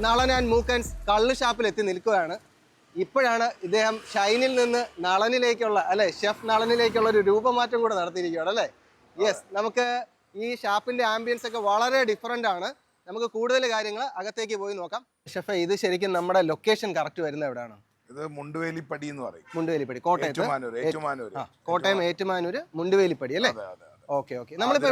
Nalan and മൂക്കൻസ് കള്ള് ഷാപ്പിൽ എത്തി നിൽക്കുകയാണ്. ഇപ്പോഴാണ് ഇദ്ദേഹം ഷൈനിൽ നിന്ന് നളനിലേക്കുള്ള അല്ലെ ഷെഫ് നളനിലേക്കുള്ള ഒരു രൂപമാറ്റം കൂടെ നടത്തിയിരിക്കുകയാണ് അല്ലേ. യെസ്, നമുക്ക് ഈ ഷാപ്പിന്റെ ആംബിയൻസ് ഒക്കെ വളരെ ഡിഫറെന്റ് ആണ്. നമുക്ക് കൂടുതൽ കാര്യങ്ങൾ അകത്തേക്ക് പോയി നോക്കാം. ഷെഫ്, ഇത് ശരിക്കും നമ്മുടെ ലൊക്കേഷൻ കറക്റ്റ് വരുന്നത് എവിടെയാണ്? ഇത് മുണ്ടുവേലിപ്പടി എന്ന് പറയും. മുണ്ടുവേലിപ്പടി, കോട്ടയത്ത്. കോട്ടയം ഏറ്റുമാനൂര് മുണ്ടുവേലിപ്പടി അല്ലേ? Okay okay. നമ്മളിപ്പോ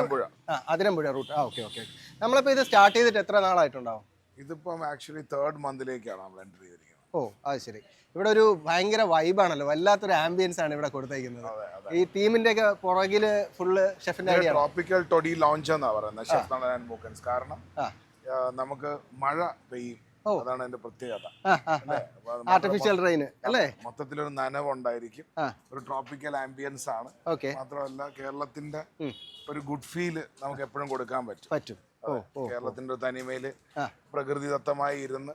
അതിരമ്പുഴ റൂട്ട്. Okay okay. നമ്മളിപ്പോ ഇത് സ്റ്റാർട്ട് ചെയ്തിട്ട് എത്ര നാളായിട്ടുണ്ടാവും? ഇതിപ്പം ആക്ച്വലി 3rd മന്തിലേക്കാണ് നമ്മൾ എൻ്റർ ചെയ്തിരിക്കുന്നത്. ഓ, അത് ശരി. ഇവിടെ ഒരു ഭയങ്കര വൈബാണല്ലോ, വല്ലാത്തൊരു ആംബിയൻസ് ആണ് ഇവിടെ കൊടുത്തേക്കുന്നത്. ഈ തീമിന്റെ ഒക്കെ പുറകില് ഫുള്ള് ഷെഫിന്റെ ട്രോപ്പിക്കൽ ടൊഡി ലോഞ്ച് എന്നാ പറയുന്നത് ഷെഫ് നളൻ ആൻഡ് മൂക്കൻസ്. കാരണം നമുക്ക് മഴ പെയ്യും, അതാണ് അതിന്റെ പ്രത്യേകത. ആർട്ടിഫിഷ്യൽ റെയിൻ അല്ലേ? മൊത്തത്തിലൊരു നനവുണ്ടായിരിക്കും, ഒരു ട്രോപ്പിക്കൽ ആംബിയൻസ് ആണ്. മാത്രമല്ല കേരളത്തിന്റെ ഒരു ഗുഡ് ഫീല് നമുക്ക് എപ്പോഴും കൊടുക്കാൻ പറ്റും. കേരളത്തിന്റെ തനിമയില് പ്രകൃതിദത്തമായി ഇരുന്ന്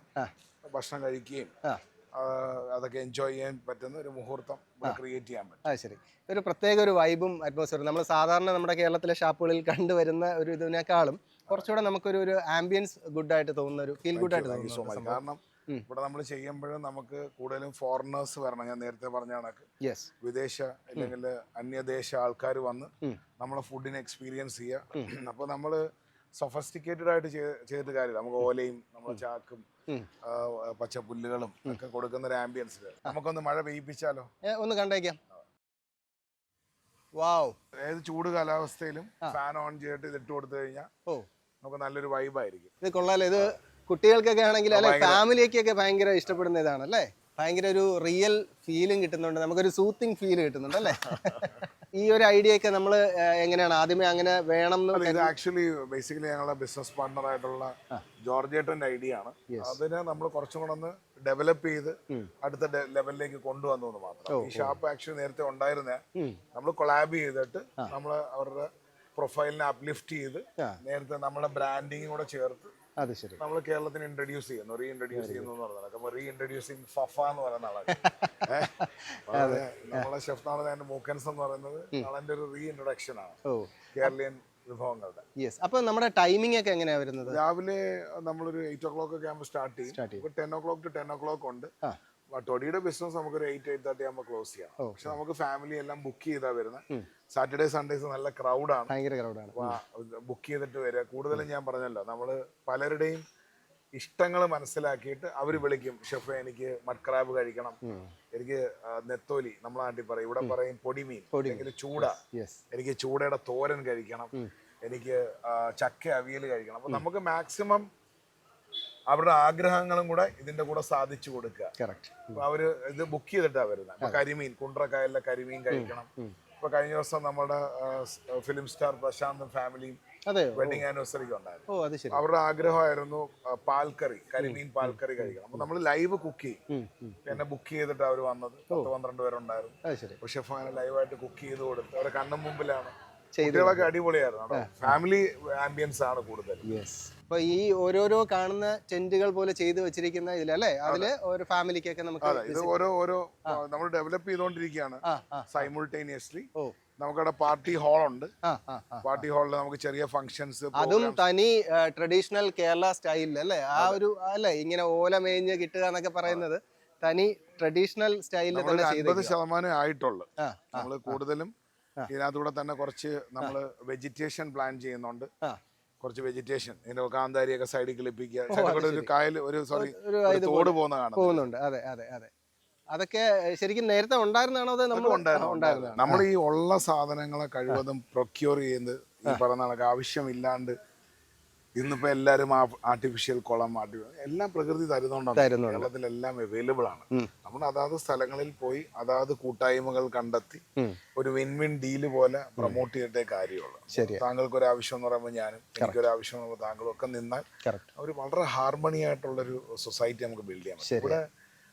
ഭക്ഷണം കഴിക്കുകയും അതൊക്കെ എൻജോയ് ചെയ്യാൻ പറ്റുന്ന ഒരു മുഹൂർത്തം ക്രിയേറ്റ് ചെയ്യാൻ പറ്റും. ശരി, ഒരു പ്രത്യേക ഒരു വൈബും അറ്റ്മോസ്ഫിയറും നമ്മൾ സാധാരണ നമ്മുടെ കേരളത്തിലെ ഷാപ്പുകളിൽ കണ്ടുവരുന്ന ഒരു ഇതിനേക്കാളും കുറച്ചുകൂടെ നമുക്കൊരു ഒരു ആംബിയൻസ് ഗുഡ് ആയിട്ട് തോന്നുന്ന ഒരു ഫീൽ ഗുഡ് ആയിട്ട് തോന്നുന്നു. കാരണം ഇവിടെ നമ്മൾ ചെയ്യുമ്പോഴും നമുക്ക് കൂടുതലും ഫോറിനേഴ്സ് വരണം. ഞാൻ നേരത്തെ പറഞ്ഞ കണക്ക് വിദേശ അല്ലെങ്കിൽ അന്യദേശ ആൾക്കാർ വന്ന് നമ്മളെ ഫുഡിനെ എക്സ്പീരിയൻസ് ചെയ്യുക. അപ്പൊ നമ്മള് സൊഫസ്റ്റിക്കേറ്റഡ് ആയിട്ട് ചെയ്തിട്ട് കാര്യമില്ല. നമുക്ക് ഓലയും നമ്മളെ ചാക്കും പച്ചപ്പുല്ലുകളും ഒക്കെ കൊടുക്കുന്ന ഒരു ആംബിയൻസിൽ നമുക്കൊന്ന് മഴ പെയ്യിപ്പിച്ചാലോ? ഒന്ന് കണ്ടേക്കാം. വാവ്, ഏത് ചൂട് കാലാവസ്ഥയിലും ഫാൻ ഓൺ ചെയ്തിട്ട് ഇത് ഇട്ട് കൊടുത്തു കഴിഞ്ഞാൽ നമുക്ക് നല്ലൊരു വൈബായിരിക്കും. ഇത് കൊള്ളാലോ. ഇത് കുട്ടികൾക്കൊക്കെ ആണെങ്കിൽ അല്ലെ, ഫാമിലിക്കൊക്കെ ഭയങ്കര ഇഷ്ടപ്പെടുന്ന ഇതാണ് അല്ലേ. ഭയങ്കര ഒരു റിയൽ ഫീലും കിട്ടുന്നുണ്ട്, നമുക്കൊരു സൂത്തിങ് ഫീൽ കിട്ടുന്നുണ്ട് അല്ലേ. ഈ ഒരു ഐഡിയ ഒക്കെ നമ്മൾ എങ്ങനെയാണ് ആദ്യമേ അങ്ങനെ വേണം? ഇത് ആക്ച്വലി ബേസിക്കലി ഞങ്ങളുടെ ബിസിനസ് പാർട്ണർ ആയിട്ടുള്ള ജോർജേട്ടന്റെ ഐഡിയ ആണ്. അതിനെ നമ്മൾ കുറച്ചും കൂടെ ഒന്ന് ഡെവലപ്പ് ചെയ്ത് അടുത്ത ലെവലിലേക്ക് കൊണ്ടുവന്നു എന്ന് മാത്രം. ഈ ഷാപ്പ് ആക്ച്വലി നേരത്തെ ഉണ്ടായിരുന്ന നമ്മൾ കൊളാബ് ചെയ്തിട്ട് നമ്മൾ അവരുടെ പ്രൊഫൈലിനെ അപ്ലിഫ്റ്റ് ചെയ്ത് നേരത്തെ നമ്മുടെ ബ്രാൻഡിങ് കൂടെ ചേർത്ത് നമ്മൾ കേരളത്തിന് ഇൻട്രൊഡ്യൂസ് ചെയ്യുന്നു, റീഇൻട്രൊഡ്യൂസ് ചെയ്യുന്നു എന്ന് പറഞ്ഞാൽ റീഇൻട്രൊഡ്യൂസിങ് ഫഫ എന്ന് പറയുന്ന ആളാണ്. നമ്മളെ ഷെഫ് നളൻ മൂക്കൻസ് എന്ന് പറയുന്നത് നളന്റെ ഒരു റീഇൻട്രൊഡക്ഷൻ ആണ് കേരളീയൻ വിഭവങ്ങളുടെ. അപ്പൊ നമ്മുടെ ടൈമിംഗ് ഒക്കെ എങ്ങനെയാ വരുന്നത്? രാവിലെ നമ്മളൊരു 8 o'clock ഒക്കെ ആകുമ്പോൾ സ്റ്റാർട്ട് ചെയ്യും. 10 o'clock to 10 o'clock ഉണ്ട്. ടൊടിയുടെ ബിസിനസ് നമുക്കൊരു 8-8:30 ആകുമ്പോൾ ക്ലോസ് ചെയ്യാം. പക്ഷെ നമുക്ക് ഫാമിലി എല്ലാം ബുക്ക് ചെയ്താ വരുന്നത്. സാറ്റർഡേ സൺഡേസ് നല്ല ക്രൗഡാണ്, ബുക്ക് ചെയ്തിട്ട് വരിക. കൂടുതലും ഞാൻ പറഞ്ഞല്ലോ, നമ്മള് പലരുടെയും ഇഷ്ടങ്ങൾ മനസ്സിലാക്കിയിട്ട് അവര് വിളിക്കും, ഷെഫ് എനിക്ക് മഡ്ക്രാബ് കഴിക്കണം, എനിക്ക് നെത്തോലി നമ്മളെ നാട്ടിൽ പറയും, ഇവിടെ പറയും പൊടിമീൻ, അല്ലെങ്കിൽ ചൂട, എനിക്ക് ചൂടയുടെ തോരൻ കഴിക്കണം, എനിക്ക് ചക്ക അവിയൽ കഴിക്കണം. അപ്പൊ നമുക്ക് മാക്സിമം അവരുടെ ആഗ്രഹങ്ങളും കൂടെ ഇതിന്റെ കൂടെ സാധിച്ചു കൊടുക്കുക. അപ്പൊ അവര് ഇത് ബുക്ക് ചെയ്തിട്ടാ വരുന്നത്. അപ്പൊ കരിമീൻ, കുണ്ട്രക്കായലിലെ കരിമീൻ കഴിക്കണം. ഇപ്പൊ കഴിഞ്ഞ ദിവസം നമ്മുടെ ഫിലിം സ്റ്റാർ പ്രശാന്തും ഫാമിലിയും വെഡിങ് ആനിവേഴ്സറിക്ക് ഉണ്ടായിരുന്നു. അവരുടെ ആഗ്രഹമായിരുന്നു പാൽക്കറി, കരിമീൻ പാൽക്കറി കഴിക്കണം. അപ്പൊ നമ്മൾ ലൈവ് കുക്ക് ചെയ്യും. എന്നെ ബുക്ക് ചെയ്തിട്ട് അവർ വന്നത് 10-12 പേരുണ്ടായിരുന്നു. ഷെഫ് അങ്ങനെ ലൈവായിട്ട് കുക്ക് ചെയ്ത് കൊടുത്ത് അവരെ കണ്ണും മുമ്പിലാണ്. കുട്ടികളൊക്കെ അടിപൊളിയായിരുന്നു. ഫാമിലി ആംബിയൻസ് ആണ് കൂടുതൽ. അപ്പൊ ഈ ഓരോരോ കാണുന്ന ടെന്റുകൾ പോലെ ചെയ്തു വെച്ചിരിക്കുന്ന ഇതിലല്ലേ, അതില് ഒരു ഫാമിലിക്കൊക്കെ നമുക്ക് ഇത് ഓരോ നമ്മൾ ഡെവലപ്പ് ചെയ്തുകൊണ്ടിരിക്കുകയാണ് സൈമുൾട്ടേനിയസ്ലി. നമുക്കവിടെ പാർട്ടി ഹാൾ ഉണ്ട്. പാർട്ടി ഹാളിൽ നമുക്ക് ചെറിയ ഫംഗ്ഷൻസ്, അതും തനി ട്രഡീഷണൽ കേരള സ്റ്റൈലിൽ അല്ലേ. ആ ഒരു അല്ലെ ഇങ്ങനെ ഓല മേഞ്ഞ് കിട്ടുക എന്നൊക്കെ പറയുന്നത് തനി ട്രഡീഷണൽ സ്റ്റൈലിൽ തന്നെ 50% ആയിട്ടുള്ളു. നമ്മള് കൂടുതലും ഇതിനകത്തൂടെ തന്നെ കുറച്ച് നമ്മള് വെജിറ്റേഷൻ പ്ലാൻ ചെയ്യുന്നുണ്ട്. കുറച്ച് വെജിറ്റേഷൻ, ഇതിന്റെ കാന്താരിയൊക്കെ സൈഡിൽ കിളിപ്പിക്കുക. ഒരു കായൽ, ഒരു തോട് പോകുന്നുണ്ട്. അതെ അതെ അതെ. അതൊക്കെ ശരിക്കും നേരത്തെ ഉണ്ടായിരുന്നാണോ? അത് നമ്മൾ ഈ ഉള്ള സാധനങ്ങളെ കഴിവതും പ്രൊക്യൂർ ചെയ്യുന്നത് ഈ പറഞ്ഞ കണക്ക് ആവശ്യമില്ലാണ്ട്. ഇന്നിപ്പോ എല്ലാരും ആർട്ടിഫിഷ്യൽ കുളം, എല്ലാം പ്രകൃതി തരുന്നുണ്ട്. കേരളത്തിലെല്ലാം അവൈലബിൾ ആണ്. നമ്മൾ അതാത് സ്ഥലങ്ങളിൽ പോയി അതാത് കൂട്ടായ്മകൾ കണ്ടെത്തി ഒരു വിൻ വിൻ ഡീല് പോലെ പ്രൊമോട്ട് ചെയ്തിട്ടേ കാര്യമുള്ളൂ. താങ്കൾക്ക് ഒരു ആവശ്യം എന്ന് പറയുമ്പോൾ ഞാനും, എനിക്കൊരു ആവശ്യം എന്ന് പറയുമ്പോൾ താങ്കളും ഒക്കെ നിന്നാൽ ഒരു വളരെ ഹാർമണി ആയിട്ടുള്ളൊരു സൊസൈറ്റി നമുക്ക് ബിൽഡ് ചെയ്യാൻ പറ്റും. ഇവിടെ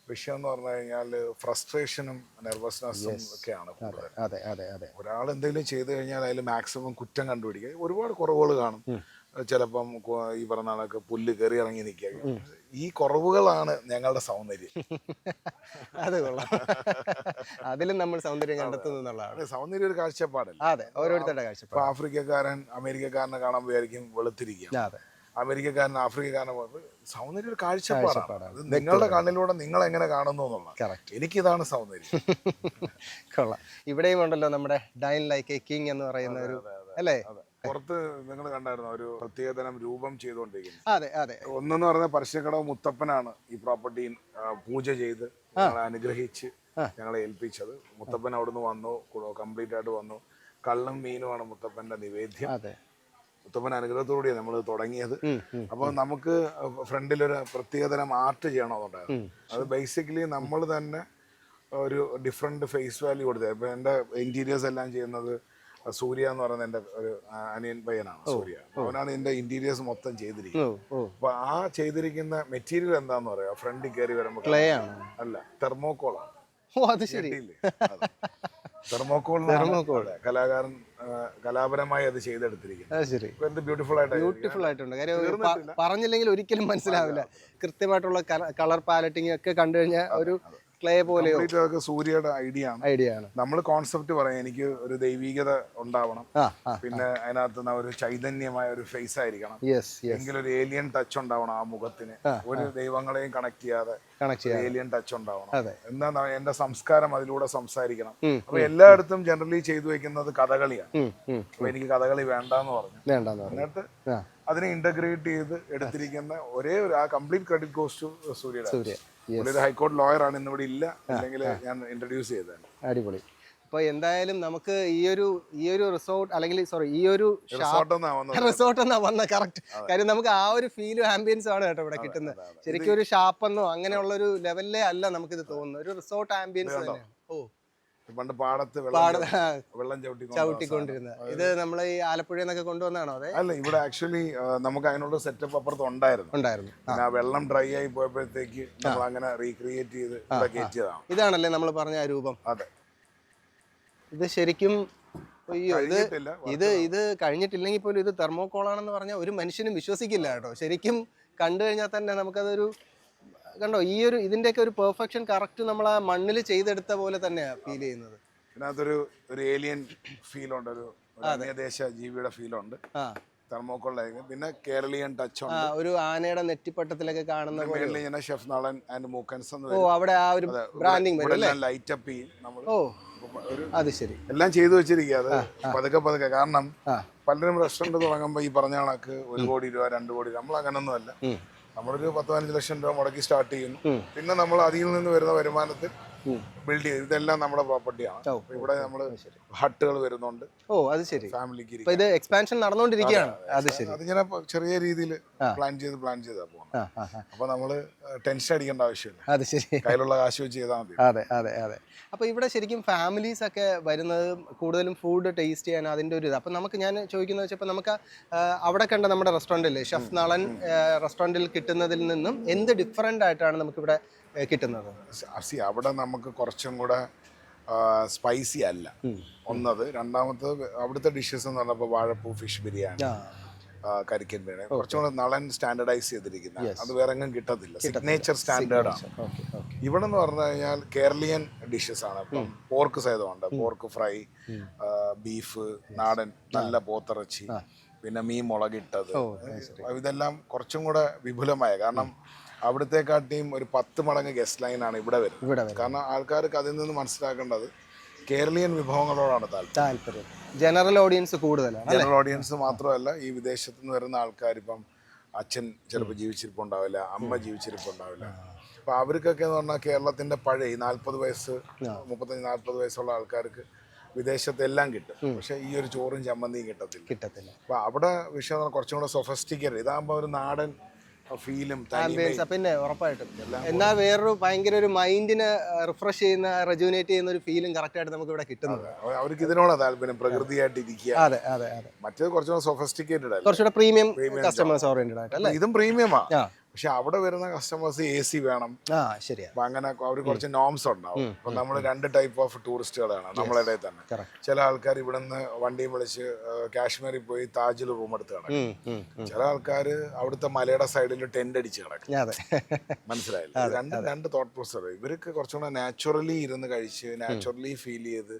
വിഷയം എന്ന് പറഞ്ഞു കഴിഞ്ഞാൽ ഫ്രസ്ട്രേഷനും നെർവസ്നെസ്സും ഒക്കെയാണ് കൂടുതൽ. ഒരാൾ എന്തെങ്കിലും ചെയ്തു കഴിഞ്ഞാൽ അതിൽ മാക്സിമം കുറ്റം കണ്ടുപിടിക്കുക. ഒരുപാട് കുറവുകൾ കാണും. ചിലപ്പം ഈ പറഞ്ഞ കണക്ക് പുല്ല് കയറി ഇറങ്ങി നിൽക്കുക. ഈ കുറവുകളാണ് ഞങ്ങളുടെ സൗന്ദര്യം. അത് കൊള്ളാം. അതിലും നമ്മൾ സൗന്ദര്യം കണ്ടെത്തുന്നതാണ്. സൗന്ദര്യം ഒരു കാഴ്ചപ്പാടല്ല. അതെ, ഓരോരുത്തരുടെ കാഴ്ചപ്പാട്. ഇപ്പൊ ആഫ്രിക്കക്കാരൻ അമേരിക്കക്കാരനെ കാണാൻ വിചാരിക്കും വെളുത്തിരിക്കുക. അമേരിക്കക്കാരൻ ആഫ്രിക്കക്കാരനെ പോലെ സൗന്ദര്യം ഒരു കാഴ്ചപ്പാടാണ്. അത് നിങ്ങളുടെ കണ്ണിലൂടെ നിങ്ങൾ എങ്ങനെ കാണുന്നു എന്നുള്ളത്. എനിക്കിതാണ് സൗന്ദര്യം. കൊള്ളാം. ഇവിടെയും ഉണ്ടല്ലോ നമ്മുടെ ഡൈൻ ലൈക്ക് എ കിങ് എന്ന് പറയുന്ന ഒരു അല്ലേ? പുറത്ത് നിങ്ങൾ കണ്ടായിരുന്നു ഒരു പ്രത്യേകതരം രൂപം ചെയ്തുകൊണ്ടിരിക്കുന്നത്. അതെ അതെ. ഒന്നെന്ന് പറഞ്ഞാൽ പരസ്യക്കടവ് മുത്തപ്പനാണ് ഈ പ്രോപ്പർട്ടി പൂജ ചെയ്ത് ഞങ്ങളെ അനുഗ്രഹിച്ച് ഞങ്ങളെ ഏൽപ്പിച്ചത്. മുത്തപ്പൻ അവിടുന്ന് വന്നു, കംപ്ലീറ്റ് ആയിട്ട് വന്നു. കള്ളും മീനുമാണ് മുത്തപ്പന്റെ നിവേദ്യം. മുത്തപ്പൻ അനുഗ്രഹത്തോടെയാണ് നമ്മൾ തുടങ്ങിയത്. അപ്പോൾ നമുക്ക് ഫ്രണ്ടിലൊരു പ്രത്യേകതരം ആർട്ട് ചെയ്യണമെന്നുണ്ടായിരുന്നു. അത് ബേസിക്കലി നമ്മൾ തന്നെ ഒരു ഡിഫറെന്റ് ഫേസ് വാല്യൂ കൊടുത്തത്. ഇപ്പൊ എൻ്റെ ഇന്റീരിയേഴ്സ് എല്ലാം ചെയ്യുന്നത് സൂര്യ എന്ന് പറയുന്ന എൻ്റെ ഒരു അനിയൻ പയ്യനാണ്. സൂര്യ അവനാണ് എൻ്റെ ഇന്റീരിയേഴ്സ് മൊത്തം ചെയ്തിരിക്കുന്നത്. അപ്പൊ ആ ചെയ്തിരിക്കുന്ന മെറ്റീരിയൽ എന്താന്ന് പറയാ, ഫ്രണ്ടിൽ കയറി വരുമ്പോൾ അല്ല, തെർമോക്കോളാണ്. തെർമോക്കോൾ കലാകാരൻ കലാപരമായി അത് ചെയ്തെടുത്തിരിക്കുന്നത്. ബ്യൂട്ടിഫുൾ ആയിട്ടുണ്ട്. കാര്യം പറഞ്ഞില്ലെങ്കിൽ ഒരിക്കലും മനസ്സിലാവില്ല. കൃത്യമായിട്ടുള്ള കളർ പാലറ്റിംഗ് ഒക്കെ കണ്ടു കഴിഞ്ഞാൽ ഒരു ക്ലേ പോലെയോ. സൂര്യയുടെ ഐഡിയ ആണ്. നമ്മൾ കോൺസെപ്റ്റ് പറയാം, എനിക്ക് ഒരു ദൈവികത ഉണ്ടാവണം, പിന്നെ അതിനകത്ത് ഒരു ചൈതന്യമായ ഒരു ഫേസ് ആയിരിക്കണം, എങ്കിലും ഒരു ഏലിയൻ ടച്ച് ഉണ്ടാവണം ആ മുഖത്തിന്. ഒരു ദൈവങ്ങളെയും കണക്ട് ചെയ്യാതെ ഏലിയൻ ടച്ച് ഉണ്ടാവണം. എന്നാ എന്റെ സംസ്കാരം അതിലൂടെ സംസാരിക്കണം. അപ്പൊ എല്ലായിടത്തും ജനറലി ചെയ്തു വെക്കുന്നത് കഥകളിയാണ്. അപ്പൊ എനിക്ക് കഥകളി വേണ്ടെന്ന് പറഞ്ഞു. എന്നിട്ട് അതിനെ ഇന്റഗ്രേറ്റ് ചെയ്ത് എടുത്തിരിക്കുന്ന ഒരേ ഒരു ആ കംപ്ലീറ്റ് ക്രെഡിറ്റ് ഗോസ് ടു സൂര്യ. ഒരു ഹൈക്കോടതി ലോയർ ആണ്, ഇന്നിവിടെ ഇല്ല, അല്ലെങ്കിൽ ഞാൻ ഇൻട്രൊഡ്യൂസ് ചെയ്തതാണ്. അടിപൊളി. അപ്പൊ എന്തായാലും നമുക്ക് ഈ ഒരു റിസോർട്ട് അല്ലെങ്കിൽ ഈ ഒരു റിസോർട്ട് എന്നാ വന്ന കറക്റ്റ്. കാര്യം നമുക്ക് ആ ഒരു ഫീലും ആംബിയൻസും ആണ് കേട്ടോ ഇവിടെ കിട്ടുന്നത്. ശരിക്കും ഒരു ഷാപ്പെന്നോ അങ്ങനെയുള്ള ഒരു ലെവലിലേ അല്ല നമുക്കിത് തോന്നുന്നത്. ഒരു റിസോർട്ട് ആംബിയൻസ് തന്നെയാണ്. പണ്ട് പാടത്ത് വെള്ളം ചവിട്ടിക്കൊണ്ടിരുന്നത്. ഇത് നമ്മൾ ഈ ആലപ്പുഴയിൽ നിന്നൊക്കെ കൊണ്ടുവന്നാണോ? അതെ. അല്ല, ഇവിടെ ആക്ച്വലി നമുക്ക് അതിനുള്ള സെറ്റപ്പ് അപ്പുറത്ത് ഉണ്ടായിരുന്നു. ആ വെള്ളം ഡ്രൈ ആയി പോയപ്പോഴത്തേക്ക് നമ്മൾ അങ്ങനെ റീക്രിയേറ്റ് ചെയ്ത് കയറ്റിയതാണ്. ഇതാണല്ലേ നമ്മൾ പറഞ്ഞ ആ രൂപം? അതെ. ഇത് ശരിക്കും അയ്യോ, ഇത് കഴിഞ്ഞിട്ടില്ലെങ്കിൽ പോലും ഇത് തെർമോക്കോളാണെന്ന് പറഞ്ഞാൽ ഒരു മനുഷ്യനും വിശ്വസിക്കില്ല കേട്ടോ. ശരിക്കും കണ്ടു കഴിഞ്ഞാൽ തന്നെ നമുക്കതൊരു കണ്ടോ, ഇതിന്റെയൊക്കെ ഒരു പെർഫെക്ഷൻ കറക്റ്റ് നമ്മൾ ആ മണ്ണിൽ ചെയ്തെടുത്ത പോലെ തന്നെയാണ് ഫീൽ ചെയ്യുന്നത്. ഇതിനകത്തൊരു ഏലിയൻ ഫീൽ ഉണ്ട്, ഒരു അന്യദേശ ജീവിയുടെ ഫീൽ ഉണ്ട് തെർമോക്കോളിലേക്ക്. പിന്നെ കേരളീയൻ ടച്ച് ഉണ്ട്. ഒരു ആനയുടെ നെറ്റിപ്പട്ടത്തിലൊക്കെ കാണുന്ന പോലെ ഷെഫ് നളൻ ആൻഡ് മൂക്കൻസ് അവിടെ ആ ഒരു ബ്രാൻഡിങ് ലൈറ്റ് അപ്പ് ചെയ്യും നമ്മൾ. അത് ശരി, എല്ലാം ചെയ്തു വെച്ചിരിക്കുക. അത് പതുക്കെ കാരണം പലരും റെസ്റ്റോറന്റ് തുടങ്ങുമ്പോൾ ഈ പറഞ്ഞ കണക്ക് 1 കോടി രൂപ 2 കോടി, നമ്മൾ അങ്ങനൊന്നും അല്ല. നമ്മളൊരു 10-15 ലക്ഷം രൂപ മുടക്കി സ്റ്റാർട്ട് ചെയ്യുന്നു. പിന്നെ നമ്മൾ അതിൽ നിന്ന് വരുന്ന വരുമാനത്തിൽ ബിൽഡ് ചെയ്ത് ഇതെല്ലാം നമ്മുടെ പ്രോപ്പർട്ടിയാണ്. ഇവിടെ നമ്മൾ ഹട്ടുകൾ വരുന്നുണ്ട്. അത് ശരി, ഫാമിലിക്ക് ഇത് എക്സ്പാൻഷൻ നടന്നുകൊണ്ടിരിക്കുകയാണ്. അതിങ്ങനെ ചെറിയ രീതിയിൽ പ്ലാൻ ചെയ്താ പോകുന്നത്. അപ്പൊ നമ്മള് ടെൻഷൻ അടിക്കേണ്ട ആവശ്യമില്ല. അത് ശരി, കയ്യിലുള്ള കാശ് വെച്ച് ചെയ്താൽ മതി. അതെ. അപ്പൊ ഇവിടെ ശരിക്കും ഫാമിലീസ് ഒക്കെ വരുന്നത് കൂടുതലും ഫുഡ് ടേസ്റ്റ് ചെയ്യാൻ അതിന്റെ ഒരു ഇത്. അപ്പൊ ഞാൻ ചോദിക്കുന്നത് വെച്ചപ്പോൾ നമുക്ക് അവിടെ കണ്ട നമ്മുടെ റെസ്റ്റോറൻറ്റിൽ ഷെഫ് നളൻ റെസ്റ്റോറൻറ്റിൽ കിട്ടുന്നതിൽ നിന്നും എന്ത് ഡിഫറെന്റ് ആയിട്ടാണ് നമുക്കിവിടെ കിട്ടുന്നത്? അവിടെ നമുക്ക് കുറച്ചും കൂടെ സ്പൈസി അല്ല ഒന്നത്. രണ്ടാമത്തത് അവിടുത്തെ ഡിഷസ് എന്ന് പറഞ്ഞപ്പോൾ വാഴപ്പൂ ഫിഷ് ബിരിയാണി, കരിക്കൻ ബിരിയാണി കുറച്ചും കൂടെ നളൻ സ്റ്റാൻഡർഡൈസ് ചെയ്തിരിക്കുന്ന, അത് വേറെ എങ്ങും കിട്ടത്തില്ല. സിഗ്നേച്ചർ സ്റ്റാൻഡേർഡാണ്. ഇവിടെ എന്ന് പറഞ്ഞു കഴിഞ്ഞാൽ കേരളീയൻ ഡിഷസ് ആണ്. ഇപ്പം പോർക്ക് സഹിതമുണ്ട്, പോർക്ക് ഫ്രൈ, ബീഫ്, നാടൻ നല്ല പോത്തിറച്ചി, പിന്നെ മീൻ മുളകിട്ടത്. ഇതെല്ലാം കുറച്ചും കൂടെ വിപുലമായ, കാരണം അവിടത്തെക്കാട്ടിയും ഒരു 10 മടങ്ങ് ഗസ്റ്റ് ലൈനാണ് ഇവിടെ വരുന്നത്. കാരണം ആൾക്കാർക്ക് അതിൽ നിന്ന് മനസ്സിലാക്കേണ്ടത് കേരളീയൻ വിഭവങ്ങളോടാണ് താല്പര്യം. ജനറൽ ഓഡിയൻസ് കൂടുതലാണ്. ജനറൽ ഓഡിയൻസ് മാത്രമല്ല, ഈ വിദേശത്തു നിന്ന് വരുന്ന ആൾക്കാർ, ഇപ്പം അച്ഛൻ ചിലപ്പോൾ ജീവിച്ചിരിപ്പുണ്ടാവില്ല, അമ്മ ജീവിച്ചിരിപ്പുണ്ടാവില്ല. അപ്പൊ അവർക്കൊക്കെ എന്ന് പറഞ്ഞാൽ കേരളത്തിന്റെ പഴയ 40 വയസ്സ് 35-40 വയസ്സുള്ള ആൾക്കാർക്ക് വിദേശത്ത് എല്ലാം കിട്ടും, പക്ഷെ ഈ ഒരു ചോറും ചമ്മന്തിയും കിട്ടത്തില്ല. അപ്പൊ അവിടെ വിഷയം കുറച്ചും കൂടെ സൊഫസ്റ്റിക്കേറ്റഡ്. ഇതാകുമ്പോൾ ഒരു നാടൻ ഫീലും പിന്നെ ഉറപ്പായിട്ടും. എന്നാൽ വേറൊരു ഭയങ്കര ഒരു മൈൻഡിനെ റിഫ്രഷ് ചെയ്യുന്ന, റെജുനേറ്റ് ചെയ്യുന്ന ഒരു ഫീലും കറക്റ്റ് ആയിട്ട് നമുക്ക് ഇവിടെ കിട്ടുന്നത്. അവർക്ക് ഇതിനോടാ താല്പര്യം, പ്രകൃതിയായിട്ട് ഇരിക്കുക. അതെ. മറ്റേത് കുറച്ചുകൂടെ സൊഫസ്റ്റിക്കേറ്റഡ് ആണ്, കുറച്ചുകൂടെ പ്രീമിയം കസ്റ്റമേഴ്സ് ഓറിയന്റഡ് ആയിട്ട് അല്ലേ? ഇതും പ്രീമിയമാണ്. പക്ഷെ അവിടെ വരുന്ന കസ്റ്റമേഴ്സ് AC വേണം. അപ്പൊ അങ്ങനെ അവർ കുറച്ച് നോംസ് ഉണ്ടാവും. അപ്പൊ നമ്മൾ 2 ടൈപ്പ് ഓഫ് ടൂറിസ്റ്റുകളാണ് നമ്മളിടയിൽ തന്നെ. ചില ആൾക്കാർ ഇവിടെ നിന്ന് വണ്ടിയും വിളിച്ച് കാശ്മീരിൽ പോയി താജിൽ റൂം എടുത്ത് കിടക്കും. ചില ആൾക്കാർ അവിടുത്തെ മലയുടെ സൈഡിൽ ടെന്റ് അടിച്ച് കിടക്കും. മനസ്സിലായില്ല? രണ്ട് തോട്ട് പ്രോസസ്. ഇവർക്ക് കുറച്ചുകൂടെ നാച്ചുറലി ഇരുന്ന് കഴിച്ച് നാച്ചുറലി ഫീൽ ചെയ്ത്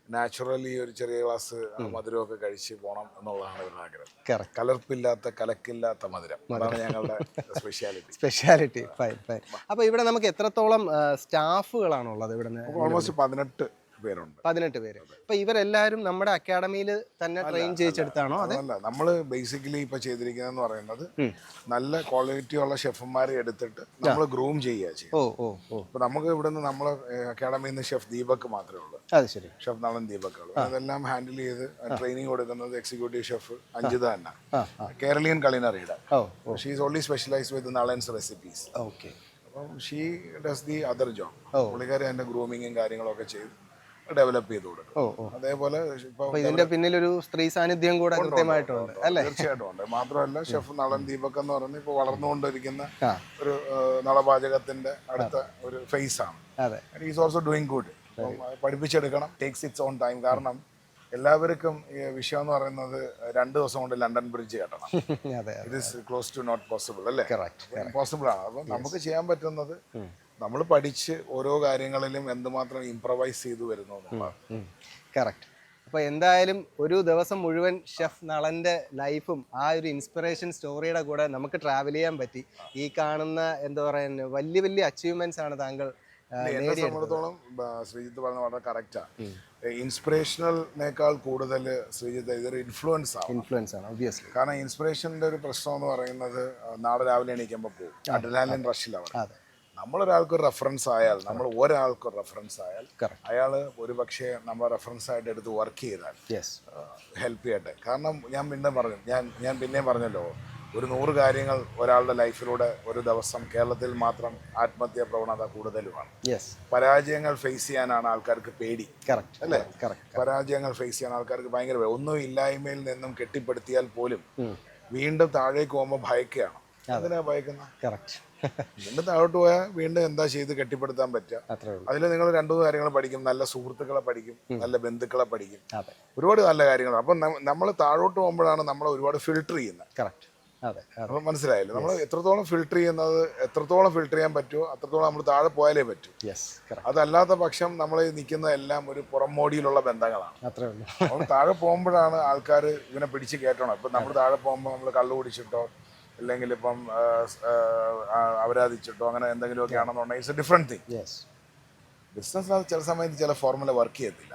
നാച്ചുറലി ഒരു ചെറിയ ഗ്ലാസ് മധുരമൊക്കെ കഴിച്ച് പോകണം എന്നുള്ളതാണ് ഇവരുടെ ആഗ്രഹം. കറക്റ്റ്. കലർപ്പില്ലാത്ത കലക്കില്ലാത്ത മധുരം, അതാണ് ഞങ്ങളുടെ സ്പെഷ്യാലിറ്റി. Fine fine. അപ്പോൾ ഇവിടെ നമുക്ക് എത്രത്തോളം സ്റ്റാഫുകളാണുള്ളത്? ഇവിടെ ഓൾമോസ്റ്റ് 18 പേരുണ്ട്. 18 പേര്. അപ്പോൾ ഇവരെല്ലാവരും നമ്മുടെ അക്കാഡമിയിൽ തന്നെ ട്രെയിൻ ചെയ്യിച്ചെടുത്താണോ? അതല്ല, നമ്മൾ ബേസിക്കലി ഇപ്പൊ ചെയ്തിരിക്കുന്നതെന്ന് പറയുന്നത് നല്ല ക്വാളിറ്റി ഉള്ള ഷെഫന്മാരെ എടുത്തിട്ട് നമ്മൾ ഗ്രൂം ചെയ്യുക ചെയ്യും. ഇപ്പൊ നമുക്ക് ഇവിടുന്ന് നമ്മളെ അക്കാഡമിയിൽ നിന്ന് ഷെഫ് ദീപക് മാത്രമേ ഉള്ളൂ. അത് ശരി. ഷെഫ് നളൻ ദീപക് ഉള്ളൂ. അതെല്ലാം ഹാൻഡിൽ ചെയ്ത് ട്രെയിനിങ് കൊടുക്കുന്നത് എക്സിക്യൂട്ടീവ് ഷെഫ് അഞ്ജിത തന്നെ, കേരളീയൻ കളിനറിയുടെ. She is only specialise with Nalan's recipes. അപ്പം she does the other job. പുള്ളിക്കാരി അതിന്റെ ഗ്രൂമിങ്ങും കാര്യങ്ങളൊക്കെ ചെയ്ത് ഡെവലപ്പ് ചെയ്ത് കൊടുക്കും. അതേപോലെ ഇതിന്റെ പിന്നിൽ ഒരു സ്ത്രീ സാന്നിധ്യം കൂടെ കൃത്യമായിട്ടുണ്ട് അല്ലേ? തീർച്ചയായിട്ടും ഉണ്ട്. മാത്രമല്ല ഷെഫ് നളൻ ദീപക് എന്ന് പറഞ്ഞ് ഇപ്പൊ വളർന്നുകൊണ്ടിരിക്കുന്ന ഒരു നളപാചകത്തിന്റെ അടുത്ത ഒരു ഫേസ് ആണ്. Is also doing good. പഠിപ്പിച്ചെടുക്കണം. Takes its own time. കാരണം എല്ലാവർക്കും ഈ വിഷയം എന്ന് പറയുന്നത് 2 ദിവസം കൊണ്ട് ലണ്ടൻ ബ്രിഡ്ജ് കെട്ടണം. It is close to not possible അല്ലേ? ഇമ്പോസിബിൾ ആണ്. അപ്പം നമുക്ക് ചെയ്യാൻ പറ്റുന്നത് നമ്മൾ പഠിച്ച് ഓരോ കാര്യങ്ങളിലും എന്തുമാത്രം ഇംപ്രവൈസ് ചെയ്തു വരുന്നു. കറക്റ്റ്. അപ്പോൾ എന്തായാലും ഒരു ദിവസം മുഴുവൻ ഷെഫ് നളൻ്റെ ലൈഫും ആ ഒരു ഇൻസ്പിറേഷൻ സ്റ്റോറിയുടെ കൂടെ നമുക്ക് ട്രാവൽ ചെയ്യാൻ പറ്റി. ഈ കാണുന്ന എന്താ പറയുക വലിയ വലിയ അച്ചീവ്മെന്റ്സ് ആണ് താങ്കൾ. എന്നെ സംബന്ധിച്ചിടത്തോളം ശ്രീജിത്ത് പറഞ്ഞ വളരെ കറക്റ്റാ. ഇൻസ്പിറേഷണലിനേക്കാൾ കൂടുതൽ ശ്രീജിത്ത് ഇതൊരു ഇൻഫ്ലുവൻസ് ആണ്. ഒബ്വിയസ്ലി. കാരണം ഇൻസ്പിറേഷന്റെ ഒരു പ്രശ്നം എന്ന് പറയുന്നത് നാളെ രാവിലെ എണീക്കുമ്പോൾ പോകും അഡ്രിനാലിൻ റഷിലാണ്. നമ്മളൊരാൾക്ക് ഒരു റെഫറൻസ് ആയാൽ, നമ്മൾ ഒരാൾക്ക് ഒരു റെഫറൻസ് ആയാൽ, അയാൾ ഒരു പക്ഷേ നമ്മളെ റെഫറൻസ് ആയിട്ട് എടുത്ത് വർക്ക് ചെയ്താൽ ഹെൽപ്പ് ചെയ്യട്ടെ. കാരണം ഞാൻ പിന്നെയും പറഞ്ഞല്ലോ, ഒരു 100 കാര്യങ്ങൾ ഒരാളുടെ ലൈഫിലൂടെ ഒരു ദിവസം കേരളത്തിൽ മാത്രം ആത്മഹത്യാ പ്രവണത കൂടുതലുമാണ്. പരാജയങ്ങൾ ഫേസ് ചെയ്യാനാണ് ആൾക്കാർക്ക് പേടി അല്ലേ? പരാജയങ്ങൾ ഫേസ് ചെയ്യാൻ ആൾക്കാർക്ക് ഭയങ്കര ഒന്നും ഇല്ലായ്മയിൽ നിന്നും കെട്ടിപ്പടുത്തിയാൽ പോലും വീണ്ടും താഴേക്ക് പോകുമ്പോൾ ഭയക്കുകയാണ്. അതിനാ ഭയക്കുന്ന വീണ്ടും താഴോട്ട് പോയാൽ വീണ്ടും എന്താ ചെയ്ത് കെട്ടിപ്പടുത്താൻ പറ്റുക. അതിൽ നിങ്ങൾ 2-3 കാര്യങ്ങൾ പഠിക്കും. നല്ല സുഹൃത്തുക്കളെ പഠിക്കും, നല്ല ബന്ധുക്കളെ പഠിക്കും, ഒരുപാട് നല്ല കാര്യങ്ങൾ. അപ്പം നമ്മൾ താഴോട്ട് പോകുമ്പോഴാണ് നമ്മളെ ഒരുപാട് ഫിൽട്ടർ ചെയ്യുന്നത്. അപ്പം മനസ്സിലായല്ലോ, നമ്മൾ എത്രത്തോളം ഫിൽട്ടർ ചെയ്യാൻ പറ്റുമോ അത്രത്തോളം നമ്മൾ താഴെ പോയാലേ പറ്റൂ. അതല്ലാത്ത പക്ഷം നമ്മൾ നിൽക്കുന്ന എല്ലാം ഒരു പുറംമോടിയിലുള്ള ബന്ധങ്ങളാണ്. നമ്മൾ താഴെ പോകുമ്പോഴാണ് ആൾക്കാർ ഇവനെ പിടിച്ച് കയറ്റണം. ഇപ്പം നമ്മൾ താഴെ പോകുമ്പോൾ നമ്മൾ കള്ളു കുടിച്ചിട്ടോ അല്ലെങ്കിൽ ഇപ്പം അപരാധിച്ചിട്ടോ അങ്ങനെ എന്തെങ്കിലുമൊക്കെ ആണെന്നുണ്ടെങ്കിൽ ഇറ്റ്സ് എ ഡിഫറെന്റ് തിങ്. ബിസിനസ്സിനകത്ത് ചില സമയത്ത് ചില ഫോർമുല വർക്ക് ചെയ്യത്തില്ല.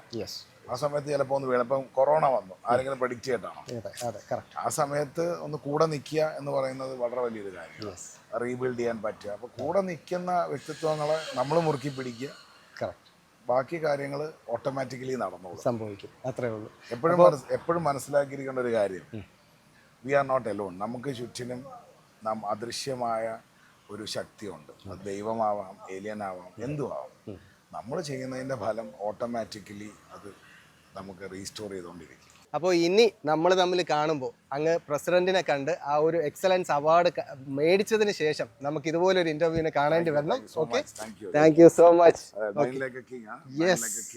ആ സമയത്ത് ചിലപ്പോൾ ഒന്ന് വീണം. ഇപ്പം കൊറോണ വന്നു, ആരെങ്കിലും പ്രഡിക്റ്റ് ചെയ്തിട്ടാണോ? ആ സമയത്ത് ഒന്ന് കൂടെ നിൽക്കുക എന്ന് പറയുന്നത് വളരെ വലിയൊരു കാര്യം. റീബിൽഡ് ചെയ്യാൻ പറ്റുക. അപ്പോൾ കൂടെ നിൽക്കുന്ന വ്യക്തിത്വങ്ങളെ നമ്മൾ മുറുക്കി പിടിക്കുക. ബാക്കി കാര്യങ്ങൾ ഓട്ടോമാറ്റിക്കലി നടന്നോളും, സംഭവിക്കും. അത്രേ ഉള്ളൂ. എപ്പോഴും മനസ്സിലാക്കിയിരിക്കേണ്ട ഒരു കാര്യം, വി ആർ നോട്ട് എലോൺ. നമുക്ക് ചുറ്റിനും അദൃശ്യമായ ഒരു ശക്തിയുണ്ട്. അത് ദൈവമാവാം, ഏലിയൻ ആവാം, എന്തും ആവാം. നമ്മൾ ചെയ്യുന്നതിൻ്റെ ഫലം ഓട്ടോമാറ്റിക്കലി അത് നമുക്ക് റീസ്റ്റോർ ചെയ്തുകൊണ്ടിരിക്കും. അപ്പോൾ ഇനി നമ്മൾ തമ്മിൽ കാണുമ്പോൾ അങ്ങ് പ്രസിഡന്റിനെ കണ്ട് ആ ഒരു എക്സലൻസ് അവാർഡ് മേടിച്ചതിന് ശേഷം നമുക്ക് ഇതുപോലൊരു ഇന്റർവ്യൂവിനെ കാണേണ്ടി വരണം. Okay, thank you so much. Yes.